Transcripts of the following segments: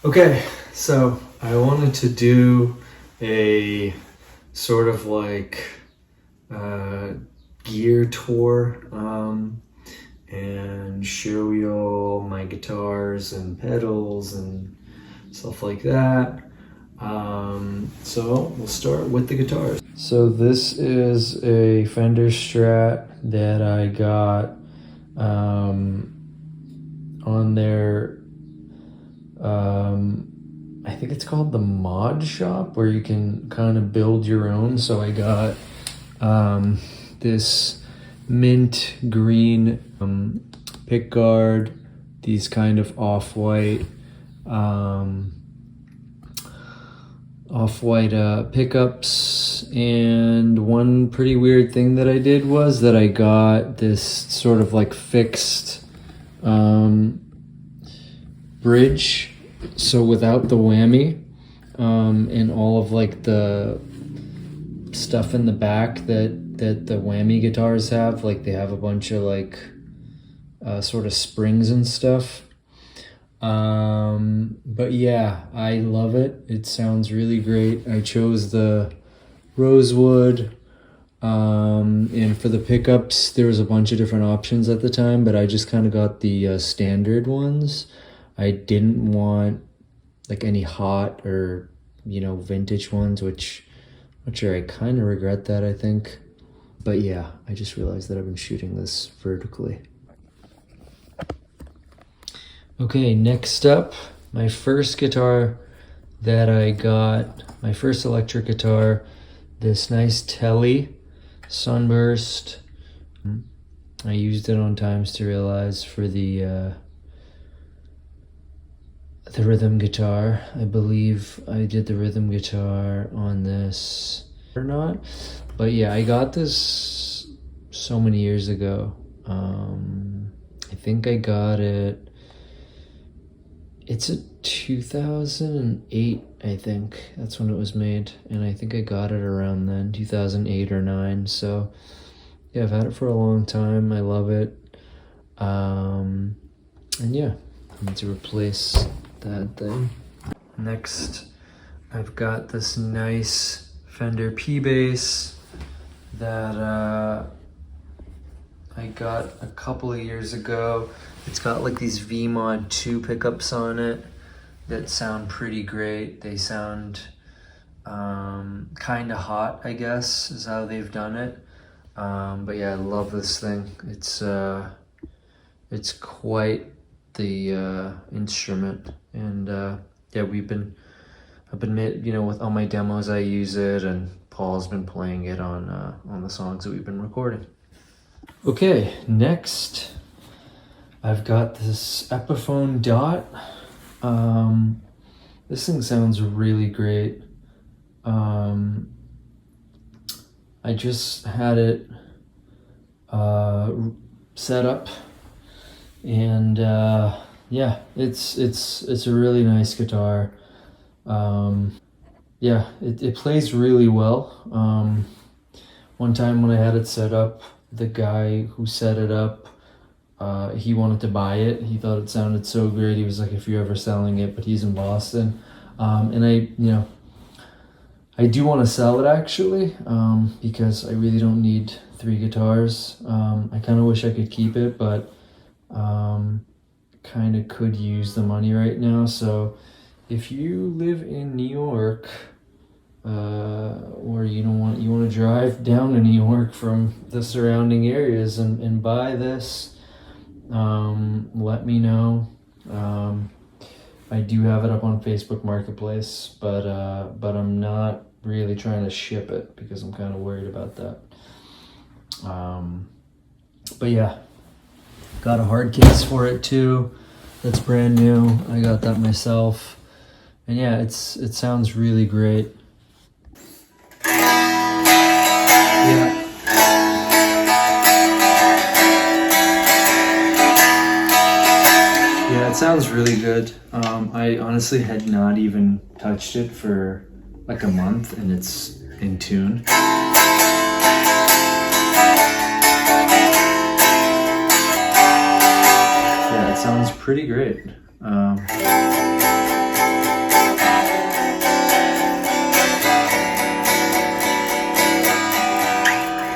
Okay, so I wanted to do a sort of like gear tour and show you all my guitars and pedals and stuff like that. So we'll start with the guitars. So this is a Fender Strat that I got on their I think it's called the Mod Shop, where you can kind of build your own. So I got this mint green pick guard, these kind of off-white pickups, and one pretty weird thing that I did was that I got this sort of like fixed bridge, so without the whammy, and all of like the stuff in the back that the whammy guitars have. Like they have a bunch of like sort of springs and stuff. But yeah, I love it. It sounds really great. I chose the rosewood, and for the pickups there was a bunch of different options at the time, but I just kind of got the standard ones. I didn't want like any hot or, you know, vintage ones, which I kind of regret that, I think. But yeah, I just realized that I've been shooting this vertically. Okay, next up, my first guitar that I got, my first electric guitar, this nice Tele Sunburst. I used it on Times to Realize for the rhythm guitar. I believe I did the rhythm guitar on this or not, but yeah, I got this so many years ago. I think I got it, it's a 2008, I think that's when it was made, and I think I got it around then, 2008 or 9. So yeah, I've had it for a long time. I love it. And yeah, I need to replace that thing. Next, I've got this nice Fender P-Bass that I got a couple of years ago. It's got like these V-Mod 2 pickups on it that sound pretty great. They sound kind of hot, I guess, is how they've done it. But yeah, I love this thing. It's quite the instrument, and yeah, I've been, you know, with all my demos I use it, and Paul's been playing it on the songs that we've been recording. Okay, next I've got this Epiphone Dot. This thing sounds really great. I just had it set up, and yeah, it's a really nice guitar. Yeah, it plays really well. One time when I had it set up, the guy who set it up, he wanted to buy it. He thought it sounded so great. He was like, if you're ever selling it, but he's in Boston. And I do want to sell it actually, because I really don't need 3 guitars. I kind of wish I could keep it, but kind of could use the money right now. So if you live in New York, or you want to drive down to New York from the surrounding areas and buy this, let me know. I do have it up on Facebook Marketplace, but I'm not really trying to ship it because I'm kind of worried about that. But yeah, got a hard case for it too. That's brand new. I got that myself, and yeah, it sounds really great. Yeah. Yeah, it sounds really good. I honestly had not even touched it for like a month, and it's in tune. Yeah, it sounds pretty great.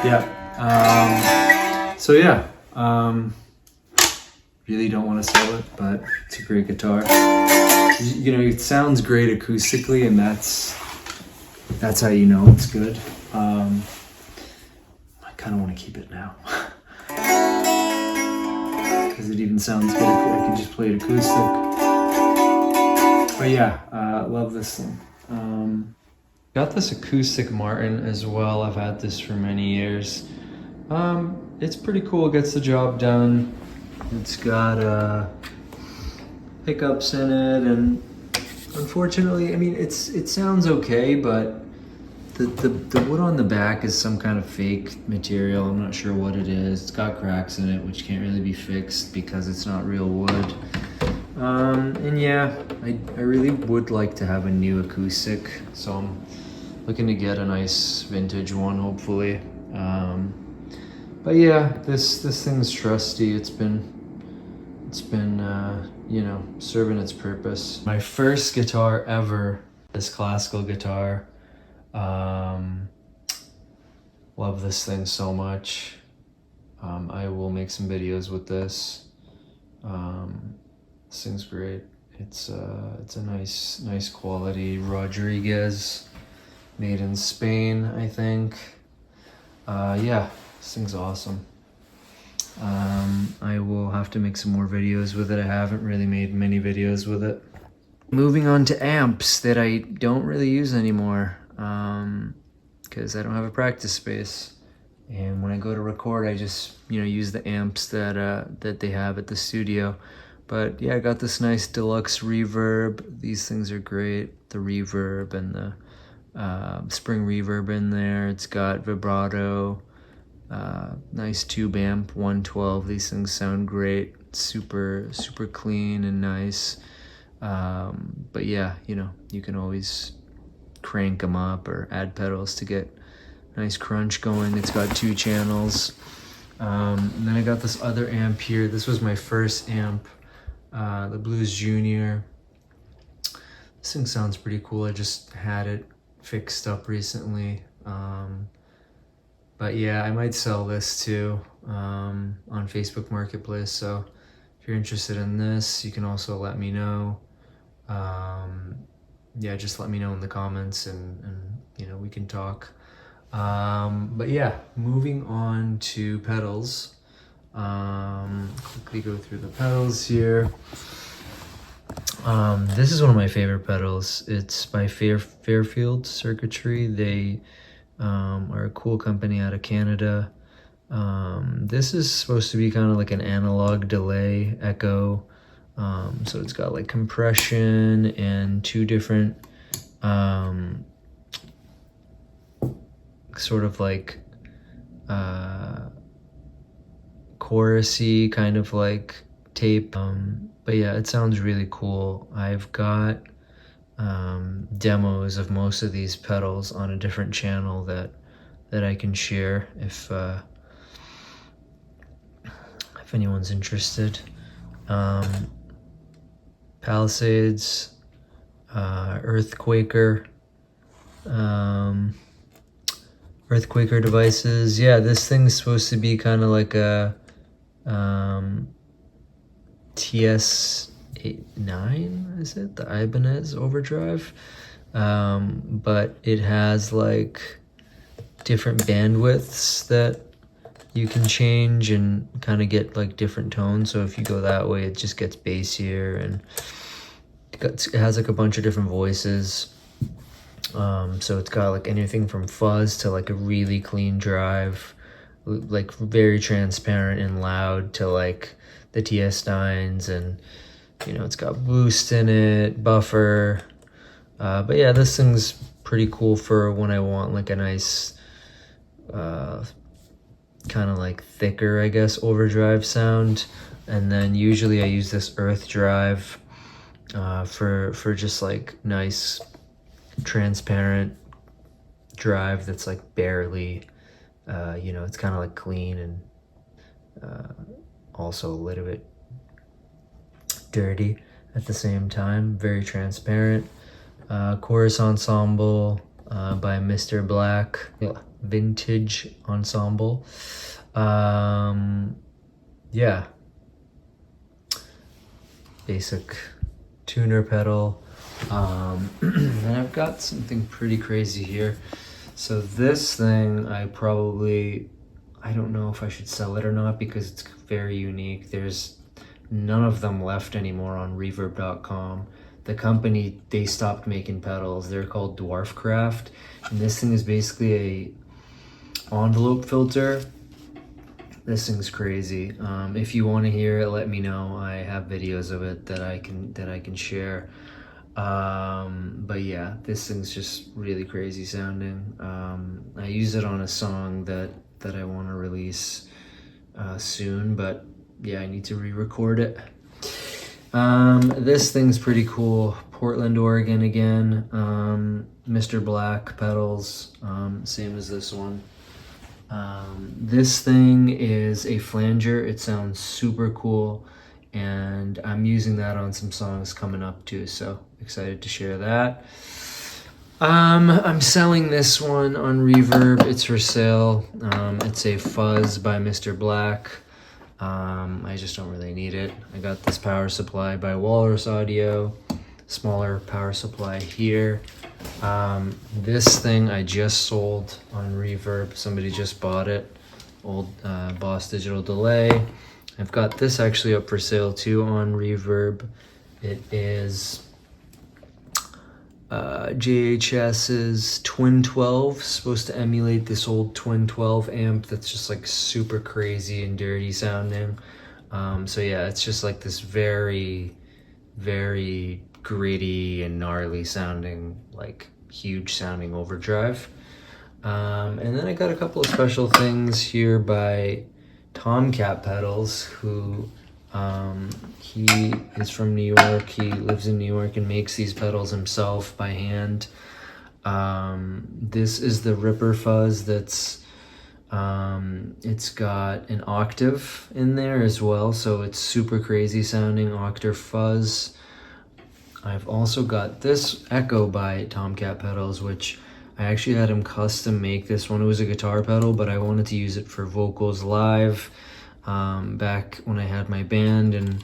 Yeah. So yeah. Really don't want to sell it, but it's a great guitar. You know, it sounds great acoustically, and that's how you know it's good. I kind of want to keep it now because it even sounds good. I can just play it acoustic. But yeah, love this thing. Got this acoustic Martin as well. I've had this for many years. It's pretty cool. It gets the job done. It's got pickups in it, and unfortunately, I mean, it sounds okay, but the wood on the back is some kind of fake material. I'm not sure what it is. It's got cracks in it, which can't really be fixed because it's not real wood. And yeah, I really would like to have a new acoustic, so I'm looking to get a nice vintage one, hopefully. But yeah, this thing's trusty. It's been you know, serving its purpose. My first guitar ever, this classical guitar. Love this thing so much. I will make some videos with this. This thing's great. It's a nice quality Rodriguez, made in Spain, I think. Yeah, this thing's awesome. I will have to make some more videos with it. I haven't really made many videos with it. Moving on to amps that I don't really use anymore, because I don't have a practice space. And when I go to record, I just, you know, use the amps that they have at the studio. But yeah, I got this nice deluxe reverb. These things are great. The reverb and the spring reverb in there. It's got vibrato. Nice tube amp, 112. These things sound great. Super clean and nice. But yeah, you know, you can always crank them up or add pedals to get nice crunch going. It's got 2 channels. And then I got this other amp here. This was my first amp, the Blues Junior. This thing sounds pretty cool. I just had it fixed up recently. But yeah, I might sell this too on Facebook Marketplace. So if you're interested in this, you can also let me know. Yeah, just let me know in the comments, and you know, we can talk. But yeah, moving on to pedals. Quickly go through the pedals here. This is one of my favorite pedals. It's by Fairfield Circuitry. They are a cool company out of Canada. This is supposed to be kind of like an analog delay echo. So it's got like compression and 2 different sort of like chorusy kind of like tape. But yeah, it sounds really cool. I've got demos of most of these pedals on a different channel that I can share if anyone's interested. Palisades, Earthquaker, Earthquaker devices. Yeah, this thing's supposed to be kind of like a TS-9, is it? The Ibanez Overdrive. But it has like different bandwidths that you can change and kind of get like different tones. So if you go that way, it just gets bassier, and it has like a bunch of different voices. So it's got like anything from fuzz to like a really clean drive, like very transparent and loud, to like the TS-9s, and you know, it's got boost in it, buffer. But yeah, this thing's pretty cool for when I want like a nice kind of like thicker, I guess, overdrive sound. And then usually I use this Earth drive for just like nice transparent drive that's like barely you know, it's kind of like clean and also a little bit dirty at the same time. Very transparent. Chorus ensemble, by Mr. Black Vintage Ensemble. Yeah, basic tuner pedal. And I've got something pretty crazy here. So this thing, I don't know if I should sell it or not because it's very unique. There's none of them left anymore on reverb.com. The company, they stopped making pedals. They're called Dwarfcraft. And this thing is basically a envelope filter. This thing's crazy. If you want to hear it, let me know. I have videos of it that I can share. But yeah, this thing's just really crazy sounding. I use it on a song that I want to release soon, but yeah, I need to re-record it. This thing's pretty cool. Portland, Oregon again. Mr. Black pedals, same as this one. This thing is a flanger. It sounds super cool, and I'm using that on some songs coming up too, so excited to share that. I'm selling this one on Reverb. It's for sale. It's a fuzz by Mr. Black. I just don't really need it. I got this power supply by Walrus Audio, smaller power supply here. This thing I just sold on Reverb. Somebody just bought it. Old Boss Digital Delay. I've got this actually up for sale too on Reverb. It is JHS's Twin 12, supposed to emulate this old Twin 12 amp that's just like super crazy and dirty sounding. So yeah, it's just like this very, very gritty and gnarly sounding, like huge sounding overdrive. And then I got a couple of special things here by Tomcat Pedals, who he is from New York. He lives in New York and makes these pedals himself by hand. This is the Ripper Fuzz that's it's got an octave in there as well, so it's super crazy sounding octave fuzz. I've also got this Echo by Tomcat Pedals, which I actually had him custom make this one. It was a guitar pedal, but I wanted to use it for vocals live back when I had my band, and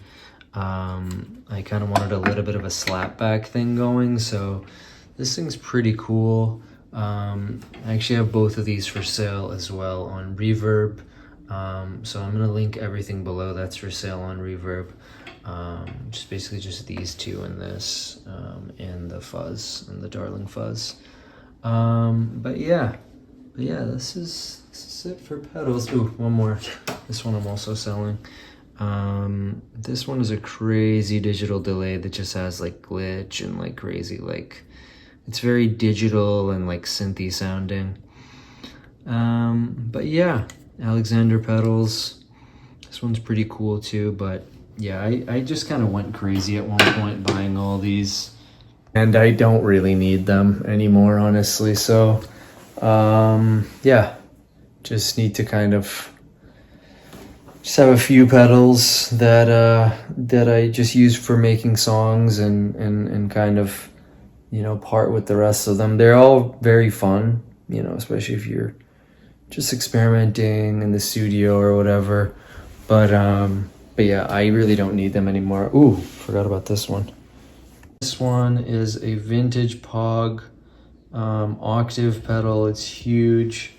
I kind of wanted a little bit of a slapback thing going, so this thing's pretty cool. I actually have both of these for sale as well on Reverb, so I'm gonna link everything below that's for sale on Reverb. Just basically just these two and this, and the fuzz and the Darling fuzz. But yeah, this is it for pedals. Ooh, one more. This one I'm also selling. This one is a crazy digital delay that just has like glitch and like crazy, like it's very digital and like synthy sounding. But yeah, Alexander pedals. This one's pretty cool too, but yeah, I just kind of went crazy at one point buying all these, and I don't really need them anymore, honestly. So yeah, just need to kind of just have a few pedals that I just use for making songs and kind of, you know, part with the rest of them. They're all very fun, you know, especially if you're just experimenting in the studio or whatever. But yeah, I really don't need them anymore. Ooh, forgot about this one. This one is a vintage Pog octave pedal. It's huge.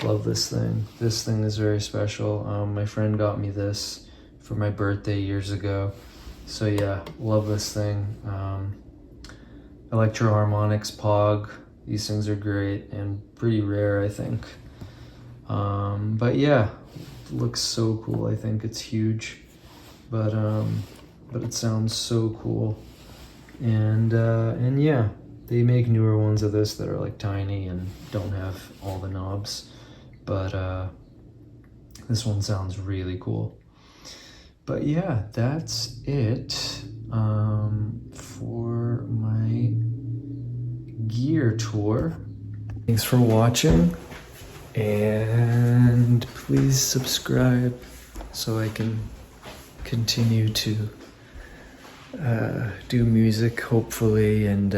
Love this thing. This thing is very special. My friend got me this for my birthday years ago. So yeah, love this thing. Electro Harmonix Pog. These things are great and pretty rare, I think. But yeah, it looks so cool. I think it's huge, but it sounds so cool. And yeah, they make newer ones of this that are like tiny and don't have all the knobs, but this one sounds really cool. But yeah, that's it for my gear tour. Thanks for watching, and please subscribe so I can continue to do music, hopefully, and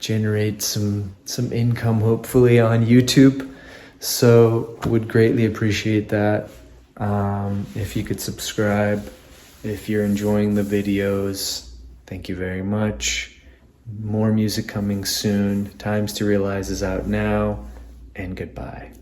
generate some income hopefully on YouTube. So would greatly appreciate that. If you could subscribe, if you're enjoying the videos, thank you very much. More music coming soon. Times to Realize is out now, and goodbye.